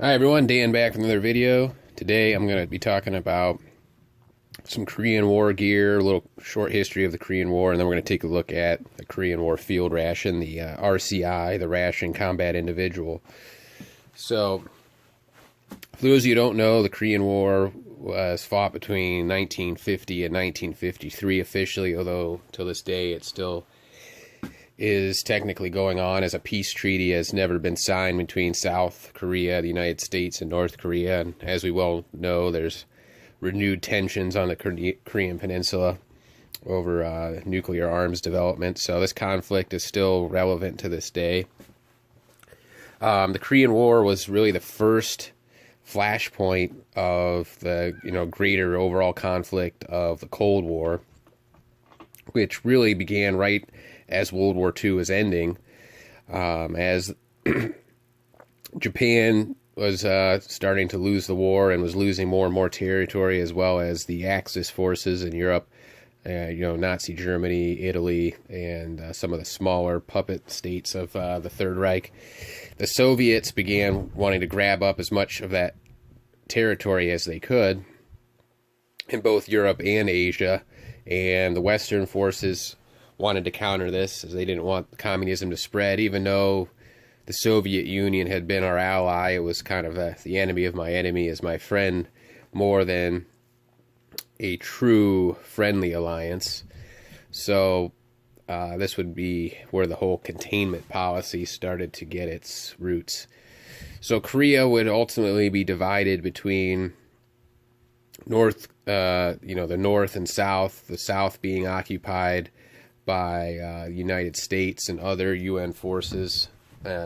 Hi everyone, Dan back with another video. Today I'm going to be talking about some Korean War gear, a little short history of the Korean War, and then we're going to take a look at the Korean War field ration, the RCI, the Ration Combat Individual. So, for those of you who don't know, the Korean War was fought between 1950 and 1953 officially, although to this day it still is technically going on as a peace treaty has never been signed between South Korea, the United States, and North Korea. And as we well know, there's renewed tensions on the Korean Peninsula over nuclear arms development. So this conflict is still relevant to this day. The Korean War was really the first flashpoint of the greater overall conflict of the Cold War, which really began right as World War II was ending, as Japan was starting to lose the war and was losing more and more territory, as well as the Axis forces in Europe, Nazi Germany, Italy, and some of the smaller puppet states of the Third Reich. The Soviets began wanting to grab up as much of that territory as they could in both Europe and Asia, and the Western forces wanted to counter this as they didn't want communism to spread. Even though the Soviet Union had been our ally, it was kind of the enemy of my enemy is my friend, more than a true friendly alliance. So this would be where the whole containment policy started to get its roots. So Korea would ultimately be divided between the North and South, the South being occupied by the United States and other UN forces,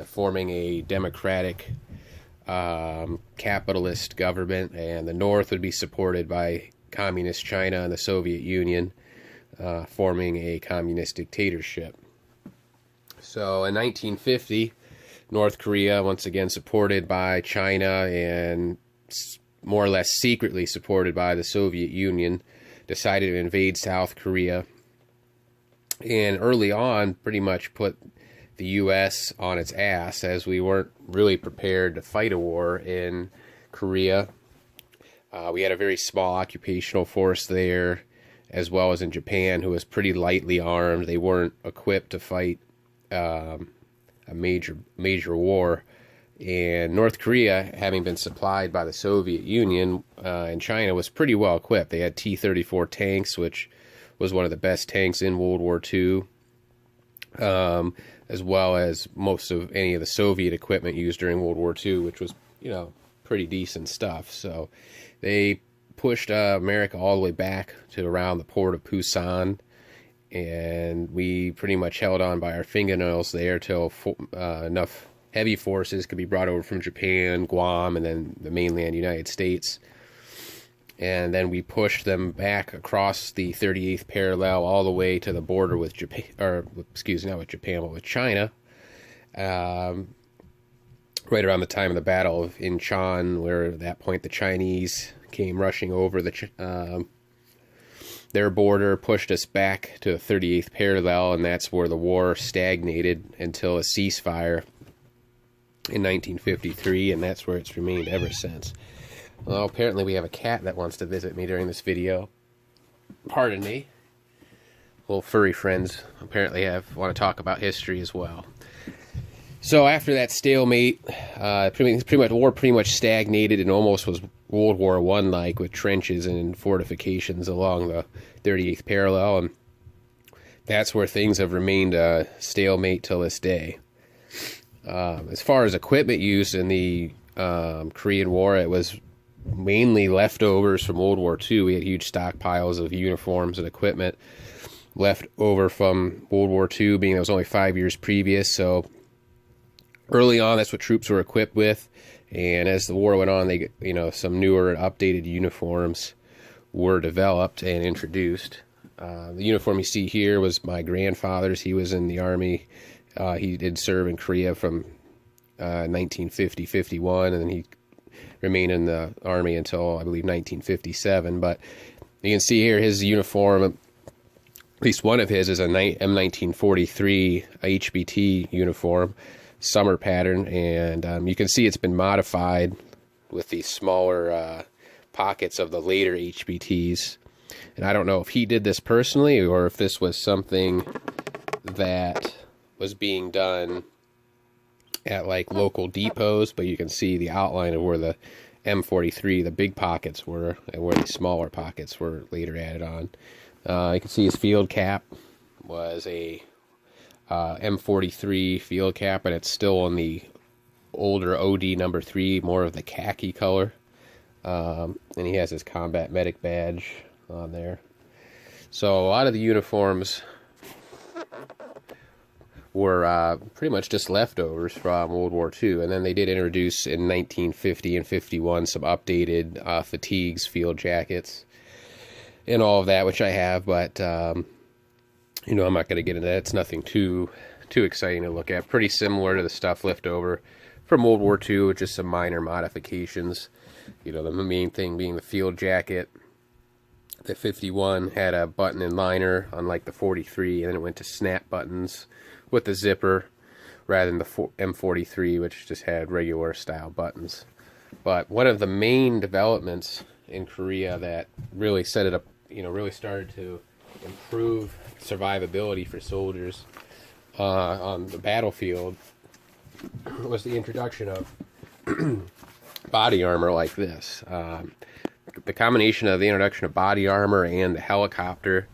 forming a democratic capitalist government, and the North would be supported by communist China and the Soviet Union, forming a communist dictatorship. So in 1950, North Korea, once again supported by China and more or less secretly supported by the Soviet Union, decided to invade South Korea, and early on pretty much put the U.S. on its ass, as we weren't really prepared to fight a war in Korea. We had a very small occupational force there, as well as in Japan, who was pretty lightly armed. They weren't equipped to fight a major war. And North Korea, having been supplied by the Soviet Union and China, was pretty well equipped. They had T-34 tanks, which was one of the best tanks in World War II, as well as most of any of the Soviet equipment used during World War II, which was, pretty decent stuff. So they pushed America all the way back to around the port of Busan, and we pretty much held on by our fingernails there till enough heavy forces could be brought over from Japan, Guam, and then the mainland United States. And then we pushed them back across the 38th parallel all the way to the border with Japan, or excuse me, not with Japan, but with China. Right around the time of the Battle of Incheon, where at that point the Chinese came rushing over their border, pushed us back to the 38th parallel, and that's where the war stagnated until a ceasefire in 1953, and that's where it's remained ever since. Well, apparently we have a cat that wants to visit me during this video. Pardon me. Little furry friends apparently want to talk about history as well. So after that stalemate, the war pretty much stagnated and almost was World War I like, with trenches and fortifications along the 38th parallel, and that's where things have remained a stalemate till this day. As far as equipment use in the Korean War, it was mainly leftovers from World War II. We had huge stockpiles of uniforms and equipment left over from World War II, being that it was only 5 years previous. So early on, that's what troops were equipped with. And as the war went on, some newer, updated uniforms were developed and introduced. The uniform you see here was my grandfather's. He was in the Army. He did serve in Korea from 1950-51, and then he remained in the Army until, I believe, 1957. But you can see here his uniform, at least one of his, is a M1943 HBT uniform. summer pattern, and you can see it's been modified with these smaller pockets of the later HBTs. And I don't know if he did this personally or if this was something that was being done at like local depots, but you can see the outline of where the M43, the big pockets were, and where the smaller pockets were later added on. You can see his field cap was a M43 field cap, and it's still in the older OD number 3, more of the khaki color. And he has his combat medic badge on there. So a lot of the uniforms were pretty much just leftovers from World War II, and then they did introduce in 1950 and 51 some updated fatigues, field jackets, and all of that, which I have, but you know, I'm not going to get into that. It's nothing too exciting to look at. Pretty similar to the stuff left over from World War II, with just some minor modifications. You know, the main thing being the field jacket. The 51 had a button and liner, unlike the 43, and then it went to snap buttons with the zipper, rather than the M43, which just had regular style buttons. But one of the main developments in Korea that really set it up, you know, really started to improve survivability for soldiers on the battlefield was the introduction of body armor like this. The combination of the introduction of body armor and the helicopter,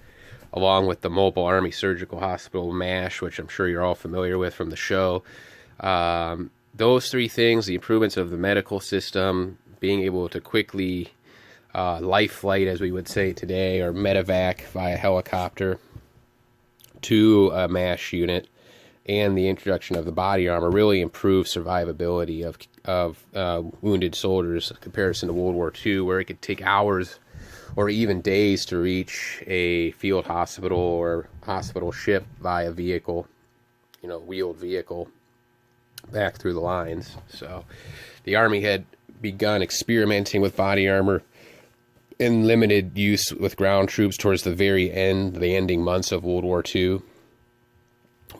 along with the Mobile Army Surgical Hospital MASH, which I'm sure you're all familiar with from the show. Those three things, the improvements of the medical system, being able to quickly life flight, as we would say today, or medevac via helicopter to a MASH unit, and the introduction of the body armor really improved survivability of wounded soldiers in comparison to World War II, where it could take hours or even days to reach a field hospital or hospital ship via vehicle, you know, wheeled vehicle back through the lines. So the Army had begun experimenting with body armor in limited use with ground troops towards the very end, the ending months of World War II,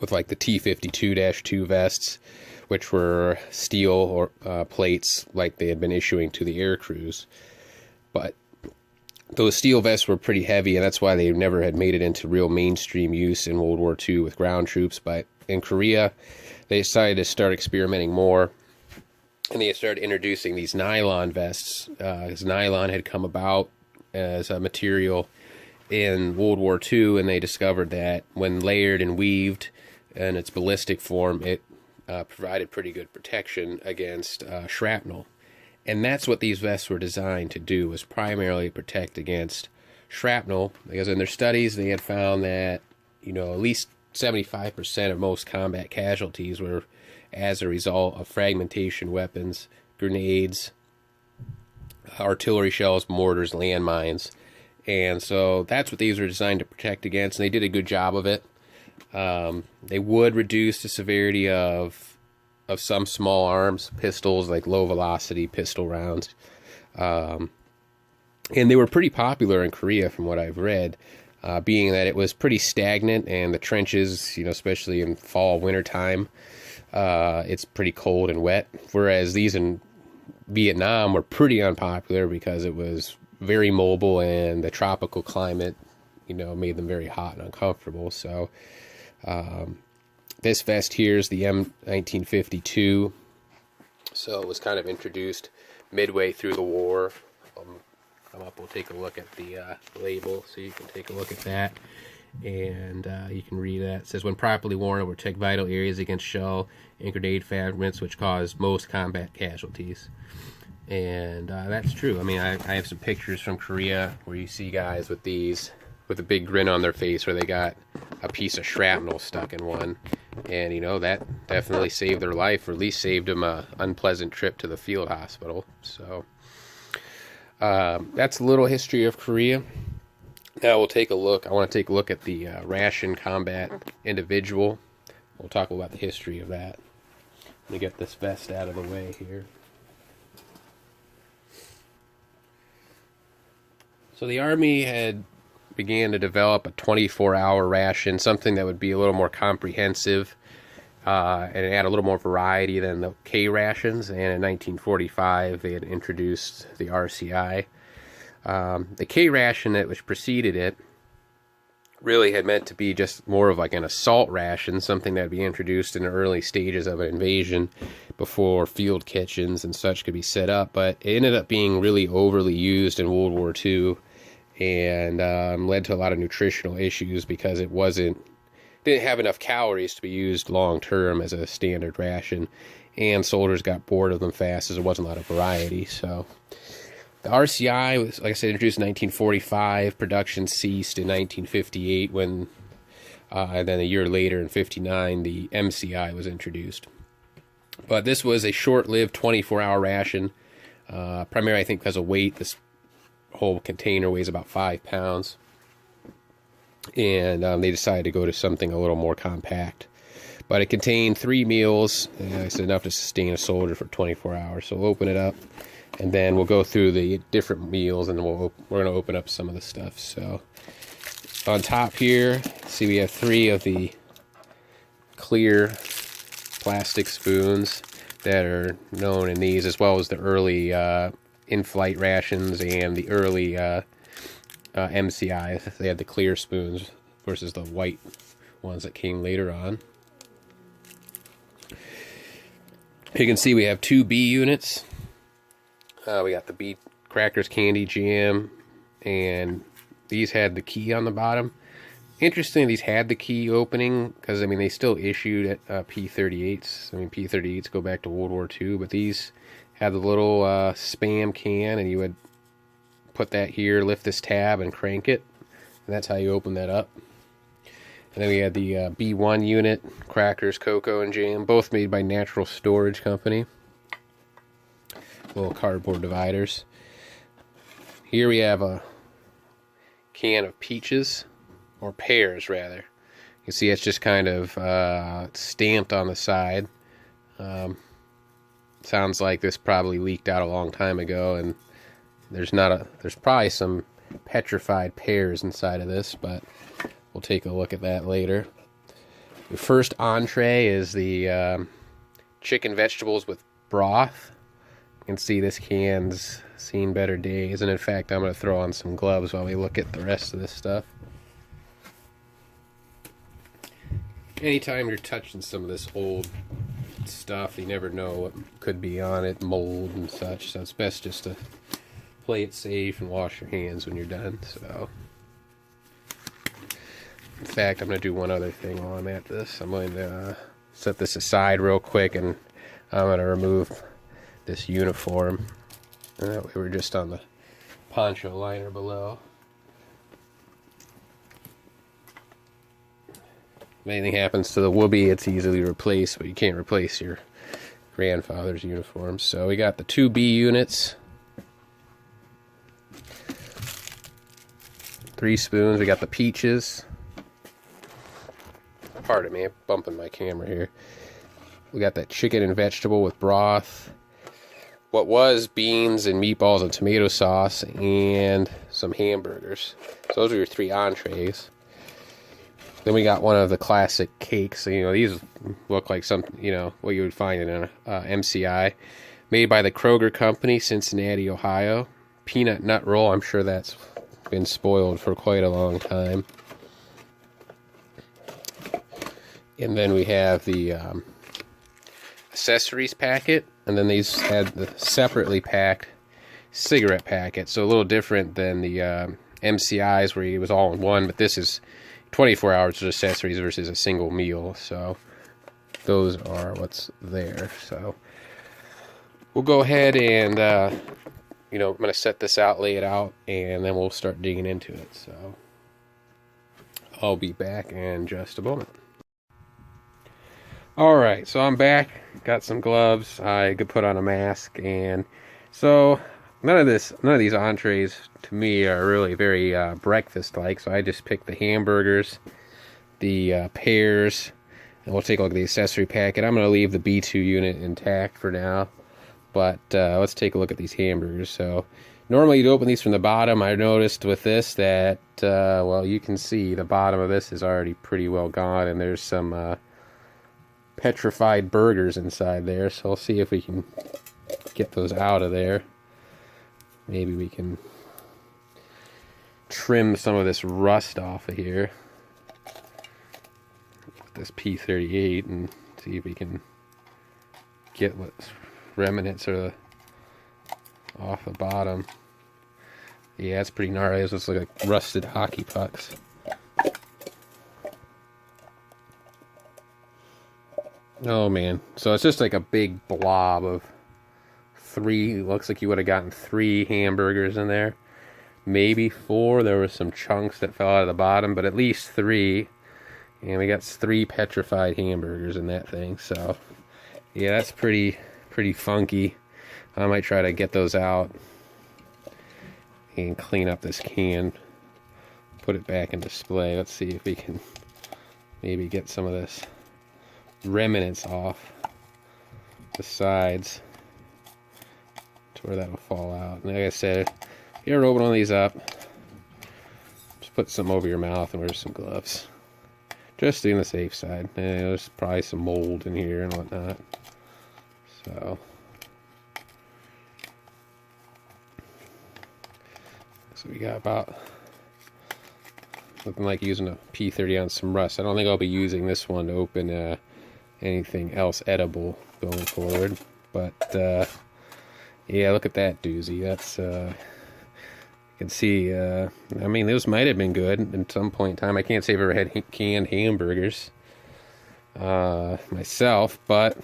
with like the T-52-2 vests, which were steel or plates like they had been issuing to the air crews. But those steel vests were pretty heavy, and that's why they never had made it into real mainstream use in World War II with ground troops. But in Korea, they decided to start experimenting more, and they started introducing these nylon vests, because nylon had come about as a material in World War II, and they discovered that when layered and weaved in its ballistic form, it provided pretty good protection against shrapnel. And that's what these vests were designed to do, was primarily protect against shrapnel, because in their studies they had found that, you know, at least 75% of most combat casualties were as a result of fragmentation weapons, grenades, artillery shells, mortars, landmines. And so that's what these were designed to protect against, and they did a good job of it. They would reduce the severity of some small arms, pistols, like low velocity pistol rounds. And they were pretty popular in Korea from what I've read, being that it was pretty stagnant, and the trenches, you know, especially in fall, winter time, it's pretty cold and wet. Whereas these in Vietnam were pretty unpopular because it was very mobile, and the tropical climate, you know, made them very hot and uncomfortable. So this vest here is the M1952. So it was kind of introduced midway through the war. Come up, we'll take a look at the label, so you can take a look at that, and you can read that. It says, when properly worn, it will protect vital areas against shell and grenade fragments, which cause most combat casualties. And that's true. I mean, I have some pictures from Korea where you see guys with these, with a big grin on their face, where they got a piece of shrapnel stuck in one. And, you know, that definitely saved their life, or at least saved them an unpleasant trip to the field hospital. So that's a little history of Korea. Now we'll take a look. I want to take a look at the Ration Combat Individual. We'll talk about the history of that. Let me get this vest out of the way here. So the Army had began to develop a 24-hour ration, something that would be a little more comprehensive. and it had a little more variety than the K rations. And in 1945, they had introduced the RCI. The K ration that which preceded it really had meant to be just more of like an assault ration, something that would be introduced in the early stages of an invasion before field kitchens and such could be set up. But it ended up being really overly used in World War II, and led to a lot of nutritional issues because it didn't have enough calories to be used long term as a standard ration, and soldiers got bored of them fast as there wasn't a lot of variety. So the RCI was, like I said, introduced in 1945. Production ceased in 1958 when, and then a year later in 59, the MCI was introduced. But this was a short-lived 24-hour ration, primarily I think because of weight. This whole container weighs about 5 pounds. And they decided to go to something a little more compact. But it contained 3 meals, and it's enough to sustain a soldier for 24 hours. So we'll open it up, and then we'll go through the different meals, and then we're going to open up some of the stuff. So on top here, see we have 3 of the clear plastic spoons that are known in these, as well as the early in-flight rations and the early MCI. They had the clear spoons versus the white ones that came later on. You can see we have 2 B units. We got the B crackers, candy, jam, and these had the key on the bottom. Interesting, these had the key opening because I mean they still issued at P-38s. I mean P-38s go back to World War II, but these had the little spam can, and you would put that here, lift this tab, and crank it, and that's how you open that up. And then we had the B1 unit, crackers, cocoa, and jam, both made by Natural Storage Company. Little cardboard dividers. Here we have a can of peaches, or pears rather. You can see it's just kind of stamped on the side. Sounds like this probably leaked out a long time ago, and there's probably some petrified pears inside of this, but we'll take a look at that later. The first entree is the chicken vegetables with broth. You can see this can's seen better days, and in fact I'm going to throw on some gloves while we look at the rest of this stuff. Anytime you're touching some of this old stuff, you never know what could be on it, mold and such, so it's best just to play it safe and wash your hands when you're done. So in fact, I'm going to do one other thing while I'm at this. I'm going to set this aside real quick, and I'm going to remove this uniform. And that way we're just on the poncho liner below. If anything happens to the woobie, it's easily replaced, but you can't replace your grandfather's uniform. So we got the 2 B units. 3 spoons. We got the peaches. Pardon me, I'm bumping my camera here. We got that chicken and vegetable with broth. What was beans and meatballs and tomato sauce, and some hamburgers. So those are your 3 entrees. Then we got one of the classic cakes. You know, these look like some, you know, what you would find in an MCI. Made by the Kroger Company, Cincinnati, Ohio. Peanut nut roll. I'm sure that's been spoiled for quite a long time. And then we have the accessories packet. And then these had the separately packed cigarette packet. So a little different than the MCIs where it was all in one. But this is 24 hours of accessories versus a single meal. So those are what's there. So we'll go ahead and, you know, I'm going to set this out, lay it out, and then we'll start digging into it. So I'll be back in just a moment. Alright, so I'm back. Got some gloves. I could put on a mask, and so none of these entrees to me are really very breakfast-like. So I just picked the hamburgers, the pears, and we'll take a look at the accessory packet. I'm going to leave the B2 unit intact for now, but let's take a look at these hamburgers. So normally you'd open these from the bottom. I noticed with this that, well, you can see the bottom of this is already pretty well gone, and there's some petrified burgers inside there, so we'll see if we can get those out of there. Maybe we can trim some of this rust off of here with this P38 and see if we can get what remnants are off the bottom. Yeah, it's pretty gnarly. This looks like rusted hockey pucks. Oh man, so it's just like a big blob of three. Looks like you would have gotten 3 hamburgers in there, maybe 4. There were some chunks that fell out of the bottom, but at least 3. And we got 3 petrified hamburgers in that thing. So yeah, that's pretty funky. I might try to get those out and clean up this can, put it back in display. Let's see if we can maybe get some of this remnants off the sides to where that will fall out. And like I said, if you ever open one of these up, just put some over your mouth and wear some gloves, just on the safe side. And there's probably some mold in here and whatnot. So we got about looking like using a P30 on some rust. I don't think I'll be using this one to open anything else edible going forward, but yeah, look at that doozy. That's you can see I mean, those might have been good at some point in time. I can't say I've ever had canned hamburgers myself, but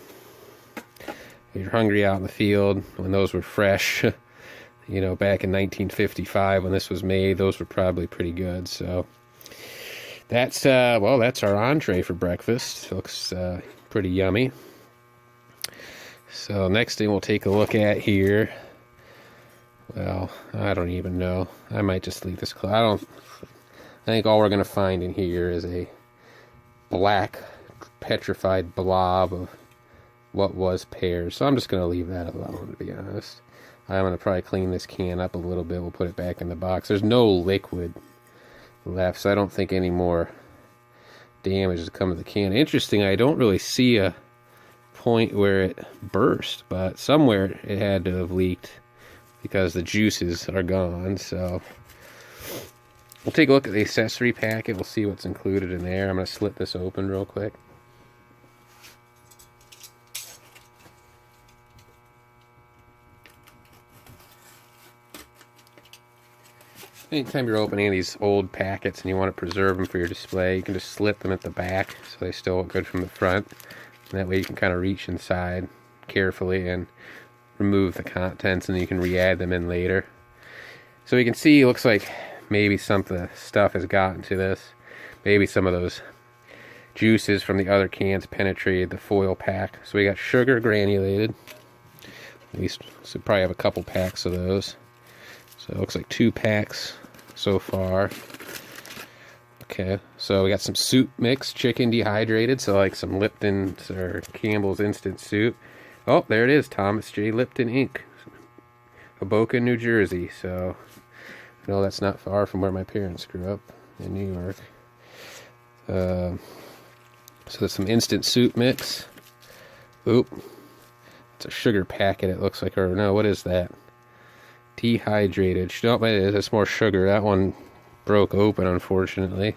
if you're hungry out in the field when those were fresh, you know, back in 1955 when this was made, those were probably pretty good. So that's well, that's our entree for breakfast. Looks pretty yummy. So next thing we'll take a look at here, well, I don't even know. I might just leave this closed. I think all we're going to find in here is a black petrified blob of what was pears. So I'm just going to leave that alone, to be honest. I'm going to probably clean this can up a little bit. We'll put it back in the box. There's no liquid left, so I don't think any more damage has come to the can. Interesting, I don't really see a point where it burst, but somewhere it had to have leaked because the juices are gone. So we'll take a look at the accessory packet. We'll see what's included in there. I'm going to slit this open real quick. Anytime you're opening these old packets and you want to preserve them for your display, you can just slit them at the back so they still look good from the front. And that way you can kind of reach inside carefully and remove the contents, and then you can re-add them in later. So you can see it looks like maybe some of the stuff has gotten to this. Maybe some of those juices from the other cans penetrated the foil pack. So we got sugar granulated. At least, so probably have a couple packs of those. So it looks like 2 packs so far. Okay, so we got some soup mix, chicken dehydrated, so like some Lipton's or Campbell's instant soup. Oh, there it is, Thomas J. Lipton Inc., Hoboken, New Jersey. So I know that's not far from where my parents grew up in New York. So there's some instant soup mix. Oop, it's a sugar packet, it looks like, or no, what is that? Dehydrated. No, it is. It's more sugar. That one broke open, unfortunately.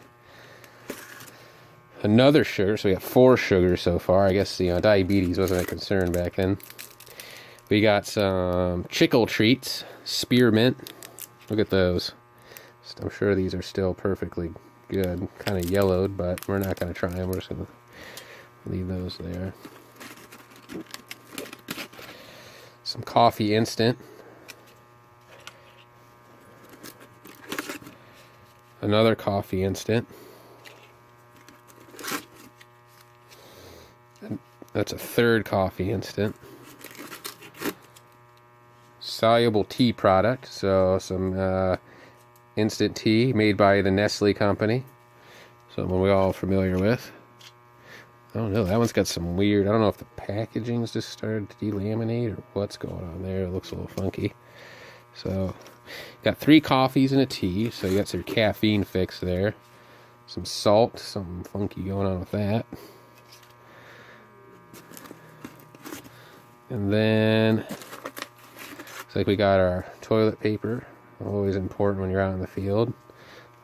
Another sugar. So we got 4 sugars so far. I guess, you know, diabetes wasn't a concern back then. We got some Chickle treats, spearmint. Look at those. I'm sure these are still perfectly good. Kind of yellowed, but we're not going to try them. We're just going to leave those there. Some coffee instant. Another coffee instant. And that's a 3rd coffee instant. Soluble tea product, so some instant tea made by the Nestle company. Something we're all familiar with. I don't know, that one's got some weird, I don't know if the packaging's just started to delaminate or what's going on there. It looks a little funky. So got 3 coffees and a tea, so you got some caffeine fix there. Some salt, something funky going on with that. And then looks like we got our toilet paper, always important when you're out in the field.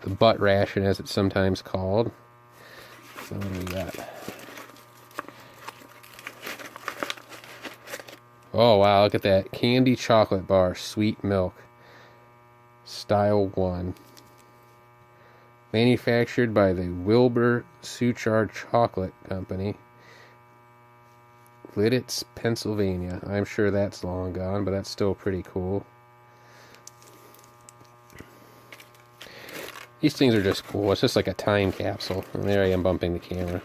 The butt ration, as it's sometimes called. So what do we got? Oh wow, look at that. Candy chocolate bar, sweet milk. Style 1. Manufactured by the Wilbur Suchard Chocolate Company. Lidditz, Pennsylvania. I'm sure that's long gone, but that's still pretty cool. These things are just cool. It's just like a time capsule. And there I am bumping the camera.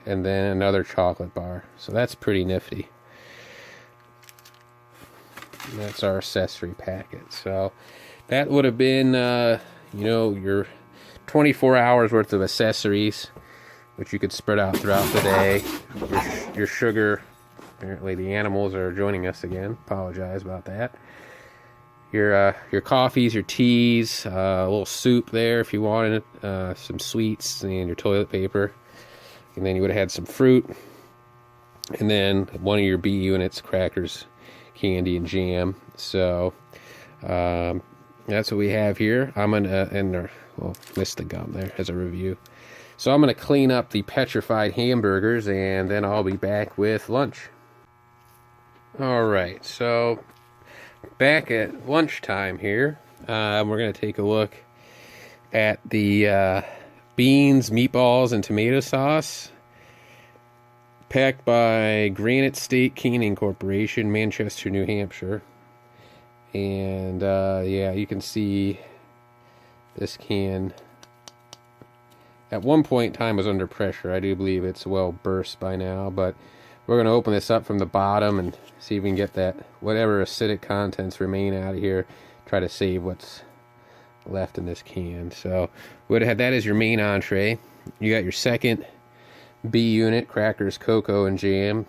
And then another chocolate bar. So that's pretty nifty. And that's our accessory packet. So that would have been, you know, your 24 hours worth of accessories, which you could spread out throughout the day. Your sugar. Apparently the animals are joining us again. Apologize about that. Your coffees, your teas, a little soup there if you wanted it, some sweets, and your toilet paper. And then you would have had some fruit. And then one of your B units, crackers, candy, and jam. So that's what we have here. I'm gonna well, missed the gum there as a review. So I'm gonna clean up the petrified hamburgers, and then I'll be back with lunch. All right, so back at lunchtime here. We're gonna take a look at the beans, meatballs, and tomato sauce. Packed by Granite State Canning Corporation, Manchester, New Hampshire. And yeah, you can see this can at one point in time was under pressure. I do believe it's well burst by now, but we're going to open this up from the bottom and see if we can get that whatever acidic contents remain out of here. Try to save what's left in this can. So we would have had that as your main entree. You got your second B unit, crackers, cocoa, and jam.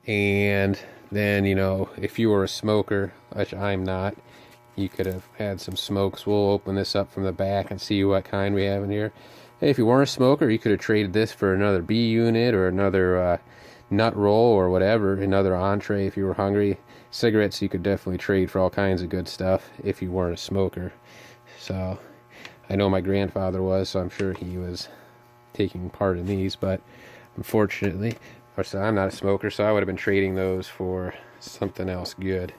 And then, you know, if you were a smoker, which I'm not, you could have had some smokes. We'll open this up from the back and see what kind we have in here. Hey, if you weren't a smoker, you could have traded this for another B unit or another nut roll or whatever, another entree if you were hungry. Cigarettes you could definitely trade for all kinds of good stuff if you weren't a smoker. So I know my grandfather was, so I'm sure he was taking part in these, but unfortunately, I'm not a smoker, so I would have been trading those for something else good.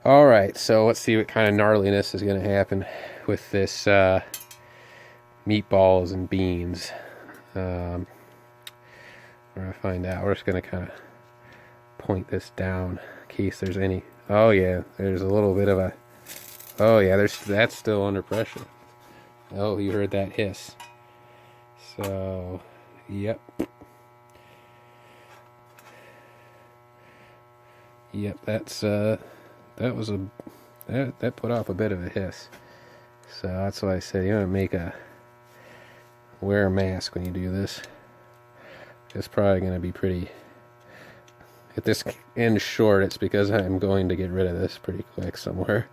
Alright, so let's see what kind of gnarliness is going to happen with this meatballs and beans. We're going to find out. We're just going to kind of point this down in case there's any. Oh yeah, there's a little bit of a. Oh yeah, that's still under pressure. Oh, you heard that hiss. So, yep. Yep, that's that put off a bit of a hiss. So that's why I said you want to wear a mask when you do this. It's probably going to be pretty. If this ends short, it's because I'm going to get rid of this pretty quick somewhere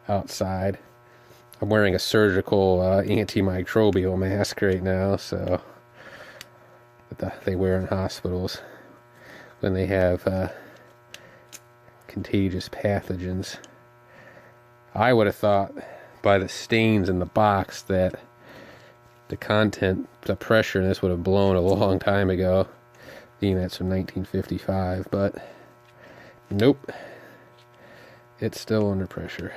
outside. I'm wearing a surgical antimicrobial mask right now, so that they wear in hospitals when they have contagious pathogens. I would have thought by the stains in the box that the pressure in this would have blown a long time ago, being that's from 1955, but nope, it's still under pressure.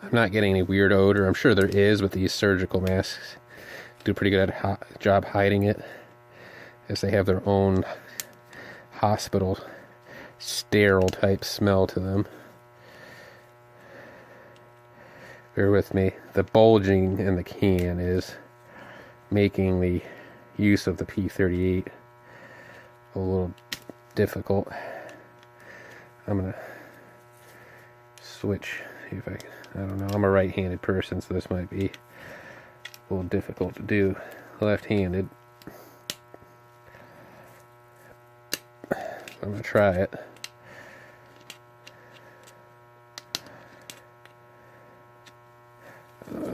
I'm not getting any weird odor. I'm sure there is with these surgical masks. Do a pretty good job hiding it, as they have their own hospital sterile type smell to them. Bear with me. The bulging in the can is making the use of the P38 a little difficult. I'm gonna switch. See if I can. I don't know. I'm a right-handed person, so this might be a little difficult to do left-handed. I'm gonna try it.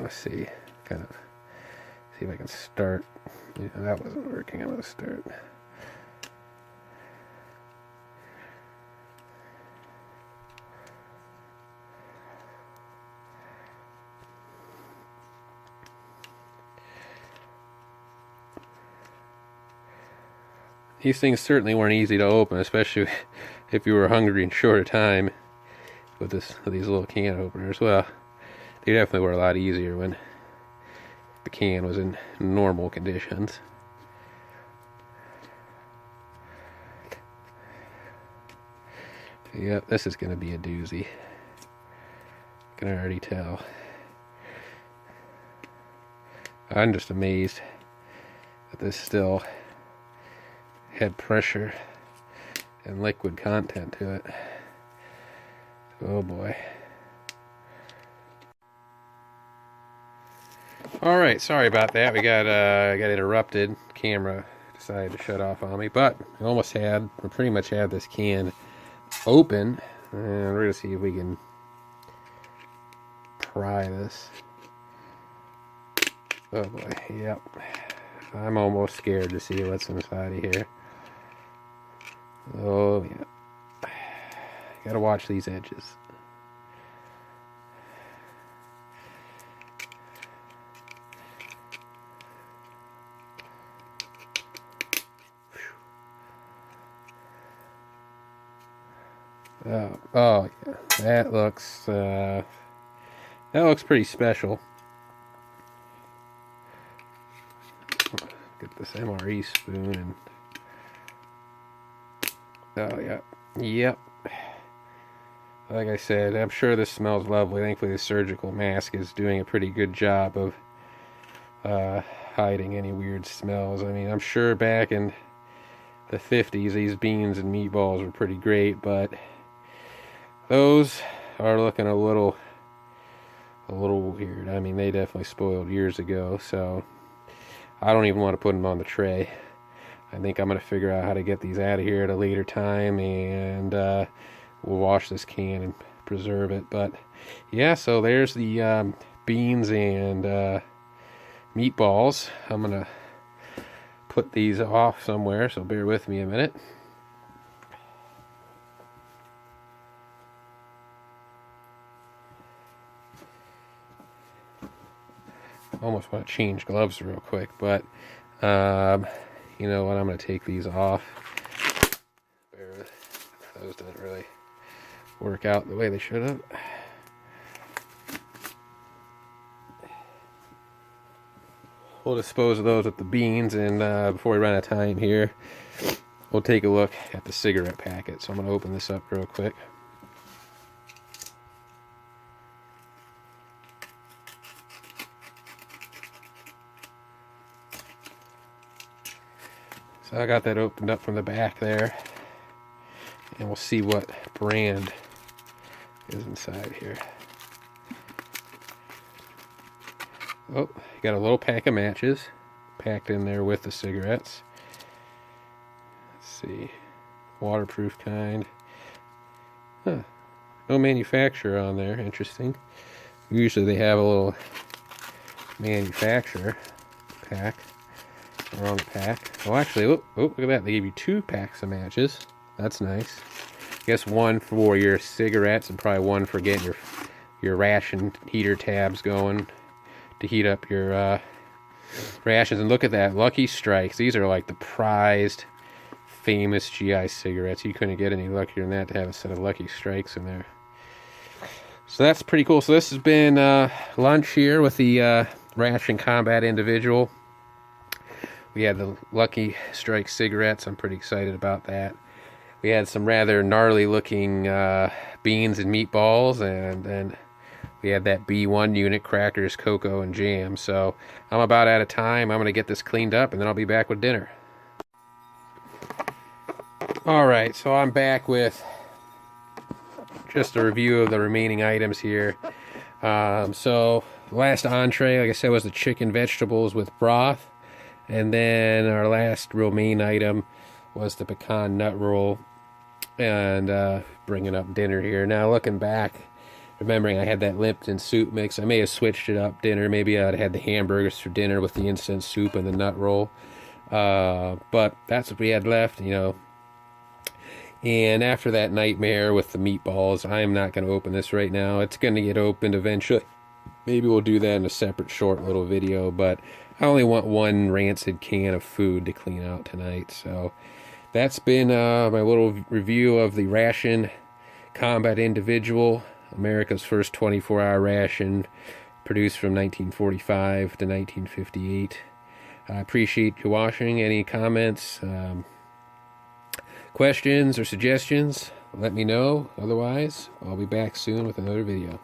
to see if I can start. Yeah, that wasn't working. I'm going to start. These things certainly weren't easy to open, especially if you were hungry and short of time with these little can openers. Well, they definitely were a lot easier when the can was in normal conditions. Yep, this is going to be a doozy. I can already tell. I'm just amazed that this still had pressure and liquid content to it. Oh boy. Alright, sorry about that. We got interrupted. Camera decided to shut off on me, but we pretty much had this can open, and we're gonna see if we can pry this. Oh boy, yep. I'm almost scared to see what's inside of here. Oh yeah. Gotta watch these edges. Oh yeah, that looks pretty special. Get this MRE spoon and oh yeah, yep. Like I said, I'm sure this smells lovely. Thankfully, the surgical mask is doing a pretty good job of hiding any weird smells. I mean, I'm sure back in the 50s, these beans and meatballs were pretty great, but those are looking a little weird. I mean, they definitely spoiled years ago, so I don't even want to put them on the tray. I think I'm going to figure out how to get these out of here at a later time, and we'll wash this can and preserve it. But yeah, so there's the beans and meatballs. I'm going to put these off somewhere, so bear with me a minute. Almost want to change gloves real quick, but you know what, I'm going to take these off. Those didn't really work out the way they should have. We'll dispose of those with the beans, and before we run out of time here, we'll take a look at the cigarette packet. So I'm going to open this up real quick. So I got that opened up from the back there, and we'll see what brand is inside here. Oh, you got a little pack of matches packed in there with the cigarettes. Let's see, waterproof kind. Huh. No manufacturer on there, interesting. Usually they have a little manufacturer pack. Wrong pack. Oh, actually, oh, look at that. They gave you 2 packs of matches. That's nice. I guess one for your cigarettes and probably one for getting your ration heater tabs going to heat up your rations. And look at that. Lucky Strikes. These are like the prized, famous GI cigarettes. You couldn't get any luckier than that to have a set of Lucky Strikes in there. So that's pretty cool. So this has been lunch here with the Ration Combat Individual. We had the Lucky Strike cigarettes. I'm pretty excited about that. We had some rather gnarly looking beans and meatballs, and then we had that B1 unit, crackers, cocoa, and jam. So I'm about out of time. I'm going to get this cleaned up, and then I'll be back with dinner. Alright, so I'm back with just a review of the remaining items here. So last entree, like I said, was the chicken vegetables with broth. And then our last real main item was the pecan nut roll, and bringing up dinner here. Now looking back, remembering I had that Lipton soup mix. I may have switched it up dinner. Maybe I'd had the hamburgers for dinner with the instant soup and the nut roll. But that's what we had left, you know. And after that nightmare with the meatballs, I am not going to open this right now. It's going to get opened eventually. Maybe we'll do that in a separate short little video, but I only want one rancid can of food to clean out tonight. So that's been my little review of the Ration Combat Individual, America's first 24-hour ration, produced from 1945 to 1958. I appreciate you watching. Any comments, questions, or suggestions, let me know. Otherwise, I'll be back soon with another video.